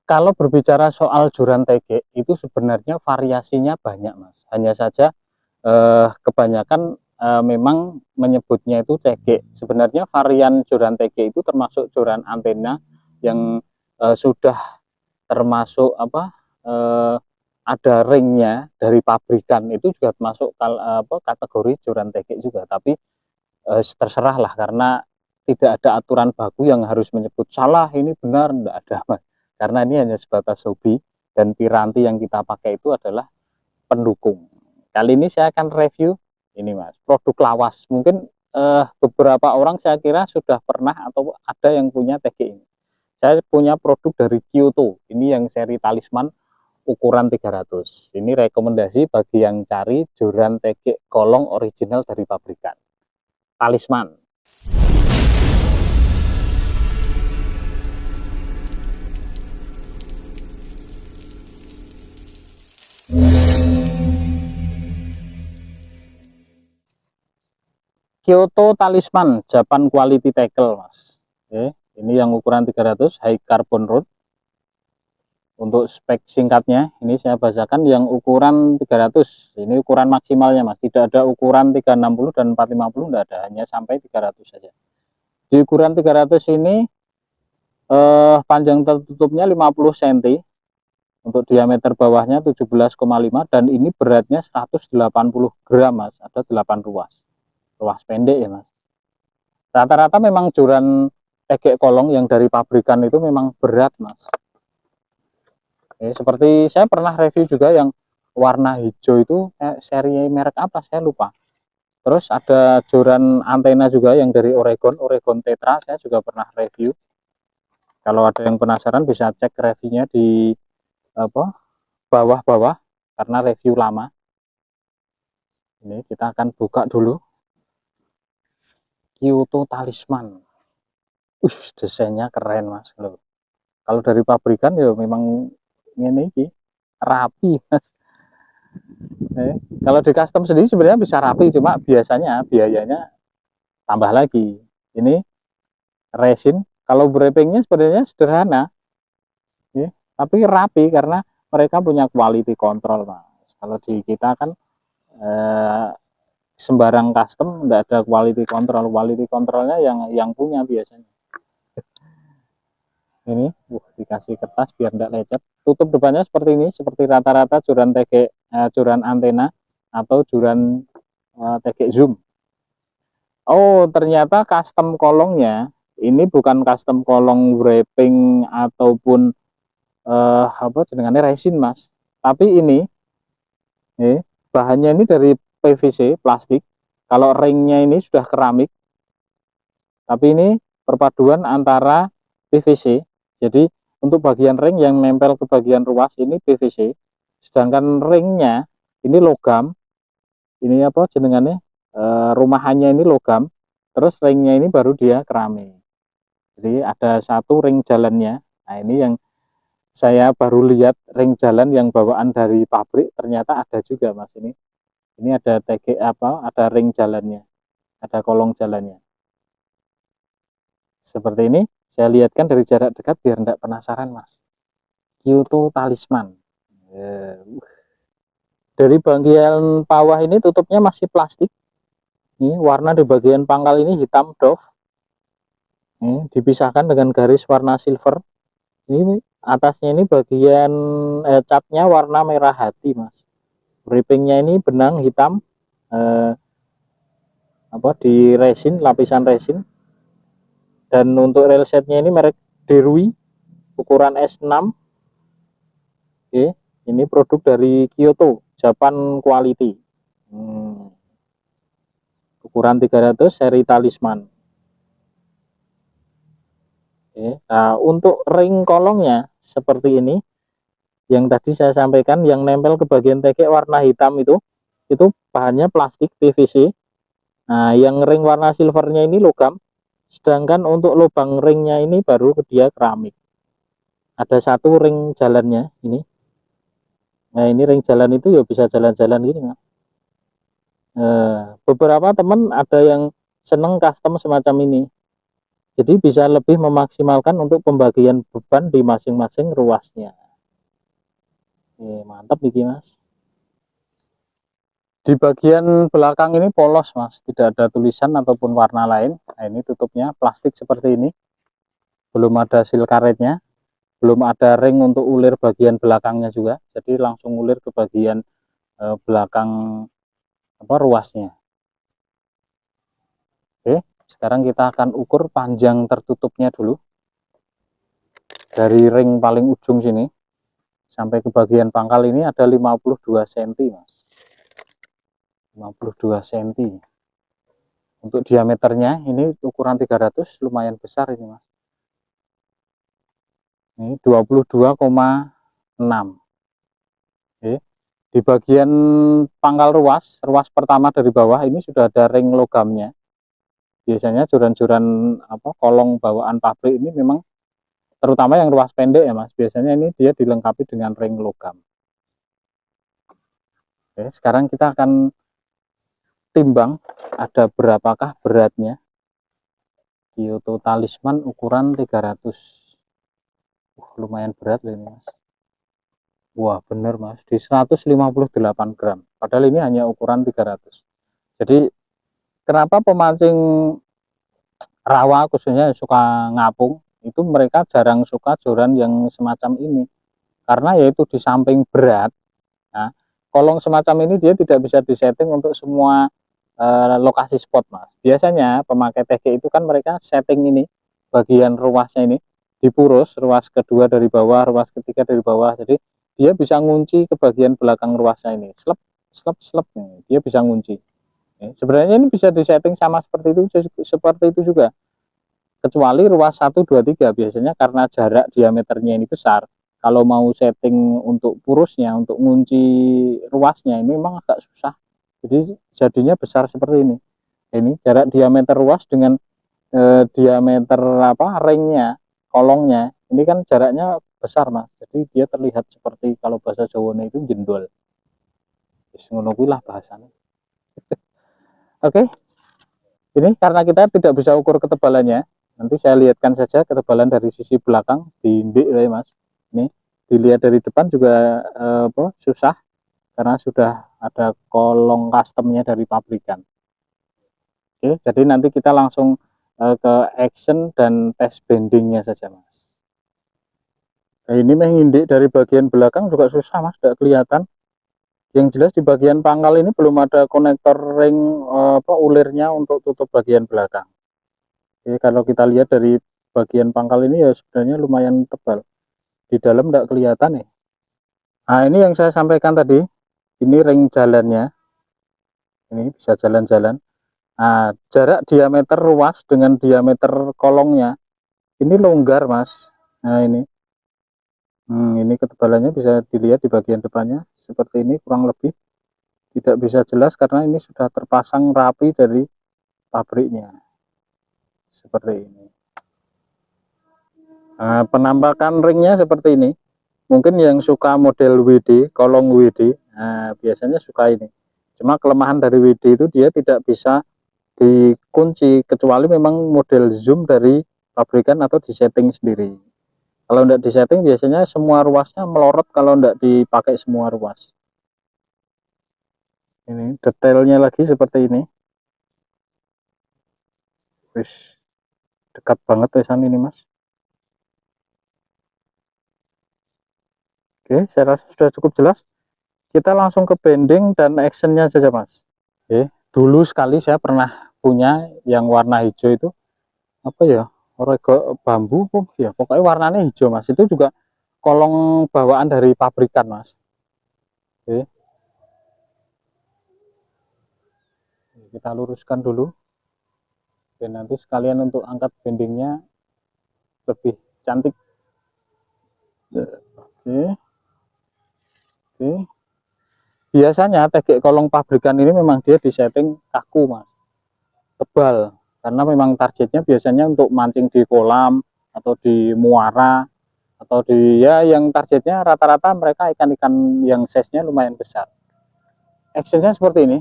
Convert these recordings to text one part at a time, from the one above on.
Kalau berbicara soal joran tege itu sebenarnya variasinya banyak, Mas. Hanya saja kebanyakan memang menyebutnya itu tege. Sebenarnya varian joran tege itu termasuk joran antena yang sudah termasuk ada ringnya dari pabrikan, itu juga termasuk kategori joran tege juga. Tapi terserah lah, karena tidak ada aturan baku yang harus menyebut salah ini benar, tidak ada, Mas. Karena ini hanya sebatas hobi, dan piranti yang kita pakai itu adalah pendukung. Kali ini saya akan review ini, Mas, produk lawas. Mungkin beberapa orang saya kira sudah pernah atau ada yang punya TG ini. Saya punya produk dari Kyoto, ini yang seri talisman ukuran 300. Ini rekomendasi bagi yang cari joran TG kolong original dari pabrikan. Talisman. Kyoto Talisman Japan Quality Tackle, Mas. Oke, ini yang ukuran 300 high carbon rod. Untuk spek singkatnya ini saya bacakan yang ukuran 300. Ini ukuran maksimalnya, Mas. Tidak ada ukuran 360 dan 450, tidak ada, hanya sampai 300 saja. Di ukuran 300 ini panjang tertutupnya 50 cm. Untuk diameter bawahnya 17,5 dan ini beratnya 180 gram, Mas. Ada 8 ruas. Ruas pendek ya, Mas. Rata-rata memang joran tegek kolong yang dari pabrikan itu memang berat, Mas. Seperti saya pernah review juga yang warna hijau itu seri merek apa saya lupa. Terus ada joran antena juga yang dari Oregon Tetra, saya juga pernah review. Kalau ada yang penasaran bisa cek reviewnya di bawah-bawah, karena review lama. Ini kita akan buka dulu. Kyoto Talisman. Desainnya keren, Mas. Loh. Kalau dari pabrikan ya memang ini rapi, Mas. Kalau di custom sendiri sebenarnya bisa rapi, cuma biasanya biayanya tambah lagi. Ini resin. Kalau wrappingnya sebenarnya sederhana, tapi rapi karena mereka punya quality control, Mas. Kalau di kita kan sembarang custom tidak ada quality controlnya yang punya biasanya. Ini dikasih kertas biar tidak lecet. Tutup depannya seperti ini, seperti rata-rata joran TG, joran antena atau joran TG zoom. Oh, ternyata custom kolongnya ini bukan custom kolong wrapping ataupun jenengannya resin, Mas. Tapi ini bahannya ini dari PVC plastik. Kalau ringnya ini sudah keramik, tapi ini perpaduan antara PVC. Jadi untuk bagian ring yang nempel ke bagian ruas ini PVC, sedangkan ringnya ini logam. Ini jenengannya rumahannya ini logam, terus ringnya ini baru dia keramik. Jadi ada satu ring jalannya. Nah, ini yang saya baru lihat, ring jalan yang bawaan dari pabrik ternyata ada juga, Mas. Ini ada TG ada ring jalannya, ada kolong jalannya. Seperti ini, saya lihatkan dari jarak dekat biar tidak penasaran, Mas. Kyoto Talisman. Dari bagian bawah ini tutupnya masih plastik. Ini warna di bagian pangkal ini hitam doff. Ini dipisahkan dengan garis warna silver. Ini atasnya ini bagian catnya warna merah hati, Mas. Wrappingnya ini benang hitam di resin, lapisan resin. Dan untuk rail setnya ini merek Derui ukuran S6. Oke, ini produk dari Kyoto Japan Quality. Ukuran 300 seri talisman. Oke, nah untuk ring kolongnya seperti ini. Yang tadi saya sampaikan yang nempel ke bagian tegek warna hitam itu bahannya plastik PVC. Nah, yang ring warna silvernya ini logam, sedangkan untuk lubang ringnya ini baru dia keramik. Ada satu ring jalannya ini. Nah, ini ring jalan itu ya bisa jalan-jalan gini, Mas. Beberapa teman ada yang seneng custom semacam ini. Jadi bisa lebih memaksimalkan untuk pembagian beban di masing-masing ruasnya. Mantap nih Mas. Di bagian belakang ini polos Mas, tidak ada tulisan ataupun warna lain. Nah, ini tutupnya plastik seperti ini. Belum ada seal karetnya, belum ada ring untuk ulir bagian belakangnya juga. Jadi langsung ulir ke bagian belakang ruasnya. Oke, sekarang kita akan ukur panjang tertutupnya dulu. Dari ring paling ujung sini sampai ke bagian pangkal ini ada 52 cm Mas. 52 cm. Untuk diameternya ini ukuran 300, lumayan besar ini Mas. Ini 22,6. Oke. Di bagian pangkal ruas pertama dari bawah ini sudah ada ring logamnya. Biasanya joran-joran kolong bawaan pabrik ini memang terutama yang ruas pendek ya Mas. Biasanya ini dia dilengkapi dengan ring logam. Oke, sekarang kita akan timbang ada berapakah beratnya. Kyoto Talisman ukuran 300. Lumayan berat loh ini Mas. Wah bener Mas, di 158 gram. Padahal ini hanya ukuran 300. Jadi kenapa pemancing rawa khususnya suka ngapung, itu mereka jarang suka joran yang semacam ini. Karena yaitu di samping berat, nah, kolong semacam ini dia tidak bisa disetting untuk semua lokasi spot Mas. Biasanya pemakai TG itu kan mereka setting ini bagian ruasnya ini dipurus, ruas kedua dari bawah, ruas ketiga dari bawah. Jadi dia bisa ngunci ke bagian belakang ruasnya ini. Slep, slep, slep. Dia bisa ngunci. Sebenarnya ini bisa disetting sama seperti itu juga. Kecuali ruas 1, 2, 3 biasanya karena jarak diameternya ini besar. Kalau mau setting untuk purusnya, untuk ngunci ruasnya ini memang agak susah. Jadi jadinya besar seperti ini. Ini jarak diameter ruas dengan diameter ringnya, kolongnya. Ini kan jaraknya besar Mas. Jadi dia terlihat seperti kalau bahasa Jawa itu jendol. Ngono kuwi lah bahasanya. Oke. Ini karena kita tidak bisa ukur ketebalannya. Nanti saya lihatkan saja ketebalan dari sisi belakang di ya Mas. Ini dilihat dari depan juga susah karena sudah ada kolong customnya dari pabrikan. Oke, jadi nanti kita langsung ke action dan tes bendingnya saja Mas. Nah, ini mengindik dari bagian belakang juga susah Mas, tidak kelihatan. Yang jelas di bagian pangkal ini belum ada konektor ring ulirnya untuk tutup bagian belakang. Oke, kalau kita lihat dari bagian pangkal ini ya sebenarnya lumayan tebal. Di dalam tidak kelihatan ya. Nah, ini yang saya sampaikan tadi. Ini ring jalannya. Ini bisa jalan-jalan. Nah, jarak diameter ruas dengan diameter kolongnya ini longgar Mas. Nah ini ketebalannya bisa dilihat di bagian depannya seperti ini kurang lebih. Tidak bisa jelas karena ini sudah terpasang rapi dari pabriknya seperti ini. Nah, penampakan ringnya seperti ini. Mungkin yang suka model WD, kolong WD, nah, biasanya suka ini. Cuma kelemahan dari WD itu dia tidak bisa dikunci kecuali memang model zoom dari pabrikan atau disetting sendiri. Kalau tidak disetting biasanya semua ruasnya melorot kalau tidak dipakai semua ruas. Ini detailnya lagi seperti ini. Wis dekat banget tulisan ini Mas. Oke, saya rasa sudah cukup jelas. Kita langsung ke bending dan actionnya saja Mas. Oke, dulu sekali saya pernah punya yang warna hijau itu apa ya, orego bambu ya, pokoknya warnanya hijau Mas. Itu juga kolong bawaan dari pabrikan Mas. Oke, kita luruskan dulu dan nanti sekalian untuk angkat bendingnya lebih cantik. Oke. Oke. Biasanya tegek kolong pabrikan ini memang dia disetting kaku Mas, tebal, karena memang targetnya biasanya untuk mancing di kolam atau di muara atau di yang targetnya rata-rata mereka ikan-ikan yang size-nya lumayan besar. Actionnya seperti ini.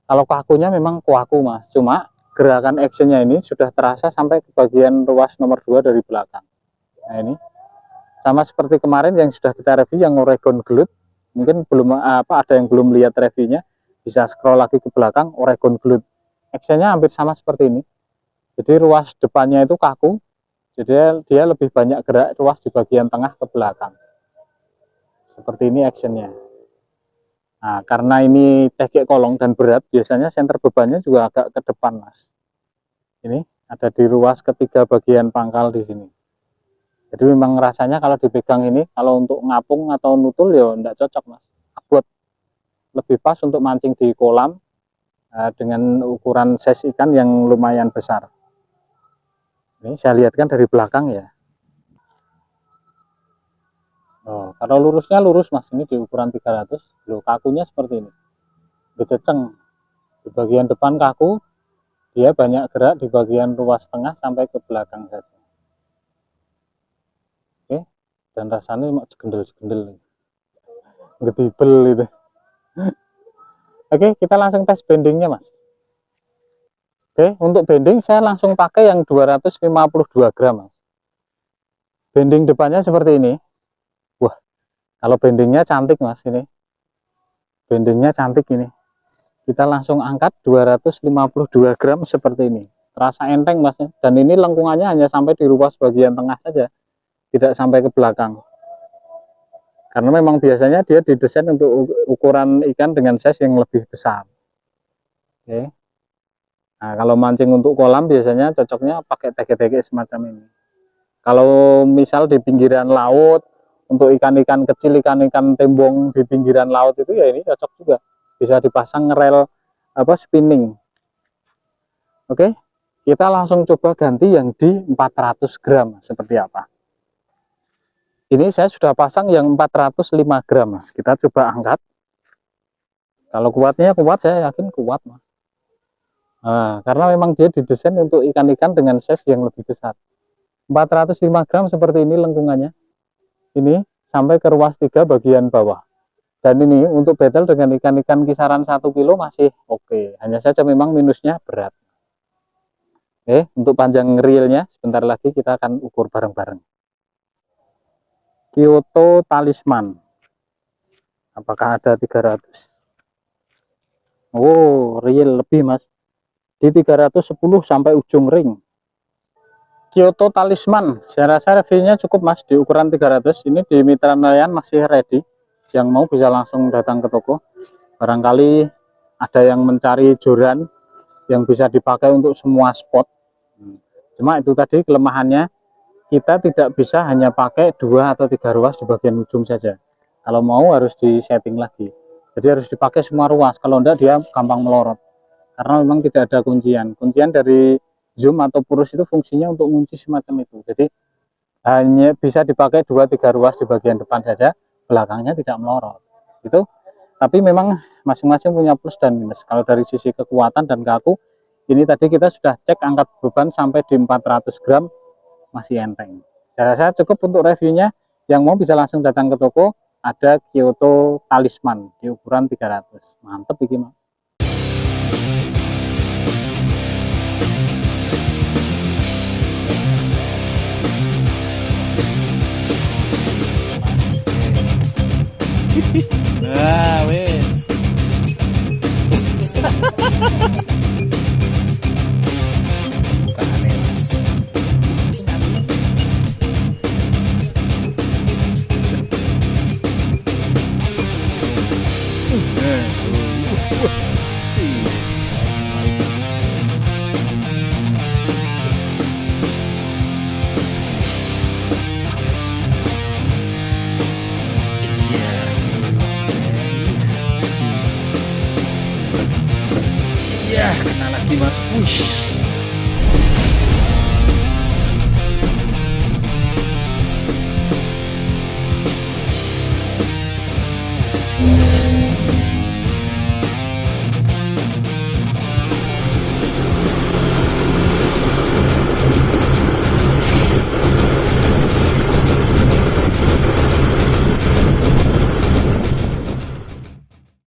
Kalau kakunya memang kuaku Mas, cuma gerakan actionnya ini sudah terasa sampai ke bagian ruas nomor 2 dari belakang. Nah ini sama seperti kemarin yang sudah kita review yang Oregon Glute, mungkin belum ada yang belum lihat reviewnya, bisa scroll lagi ke belakang. Oregon Glute actionnya hampir sama seperti ini. Jadi ruas depannya itu kaku, jadi dia lebih banyak gerak ruas di bagian tengah ke belakang. Seperti ini actionnya. Nah, karena ini tegek kolong dan berat, biasanya senter bebannya juga agak ke depan, Mas. Ini ada di ruas ketiga bagian pangkal di sini. Jadi memang rasanya kalau dipegang ini, kalau untuk ngapung atau nutul ya enggak cocok, Mas. Abot. Lebih pas untuk mancing di kolam dengan ukuran size ikan yang lumayan besar. Ini saya lihatkan dari belakang ya. Oh, kalau lurusnya lurus, Mas, ini di ukuran 300. Loh, kakunya seperti ini. Bececeng. Di bagian depan kaku, dia banyak gerak di bagian ruas tengah sampai ke belakang saja. Oke, dan rasanya mau gendel-gendel. Gedibel itu. Oke, kita langsung tes bendingnya, Mas. Oke, untuk bending saya langsung pakai yang 252 gram, Mas. Bending depannya seperti ini. Wah, kalau bendingnya cantik, Mas, ini. Bendingnya cantik ini. Kita langsung angkat 252 gram seperti ini. Terasa enteng, Mas. Dan ini lengkungannya hanya sampai di ruas bagian tengah saja. Tidak sampai ke belakang. Karena memang biasanya dia didesain untuk ukuran ikan dengan size yang lebih besar. Oke. Nah, kalau mancing untuk kolam biasanya cocoknya pakai tege-tege semacam ini. Kalau misal di pinggiran laut, untuk ikan-ikan kecil, ikan-ikan tembong di pinggiran laut itu ya ini cocok juga. Bisa dipasang rel spinning. Oke, kita langsung coba ganti yang di 400 gram seperti apa. Ini saya sudah pasang yang 405 gram, Mas. Kita coba angkat. Kalau kuatnya kuat, saya yakin kuat, Mas. Nah, karena memang dia didesain untuk ikan-ikan dengan size yang lebih besar. 405 gram seperti ini lengkungannya. Ini sampai ke ruas 3 bagian bawah. Dan ini untuk battle dengan ikan-ikan kisaran 1 kilo masih oke. Hanya saja memang minusnya berat. Oke, untuk panjang reelnya sebentar lagi kita akan ukur bareng-bareng. Kyoto Talisman. Apakah ada 300? Oh, reel lebih, Mas. Di 310 sampai ujung ring. Kyoto Talisman, saya rasa reviewnya cukup, Mas, di ukuran 300. Ini di Mitra Nelayan masih ready. Yang mau bisa langsung datang ke toko. Barangkali ada yang mencari joran yang bisa dipakai untuk semua spot. Cuma itu tadi kelemahannya, kita tidak bisa hanya pakai 2 atau 3 ruas di bagian ujung saja. Kalau mau harus di setting lagi. Jadi harus dipakai semua ruas. Kalau enggak dia gampang melorot. Karena memang tidak ada kuncian. Kuncian dari zoom atau purus itu fungsinya untuk kunci semacam itu. Jadi hanya bisa dipakai 2-3 ruas di bagian depan saja, belakangnya tidak melorot. Itu. Tapi memang masing-masing punya plus dan minus. Kalau dari sisi kekuatan dan kaku, ini tadi kita sudah cek angkat beban sampai di 400 gram masih enteng. Saya rasa cukup untuk reviewnya. Yang mau bisa langsung datang ke toko. Ada Kyoto Talisman di ukuran 300. Mantep ini, Mas. Nah, wes. Bukan aneh, Mas. Ya, kena lagi, Mas. Wush.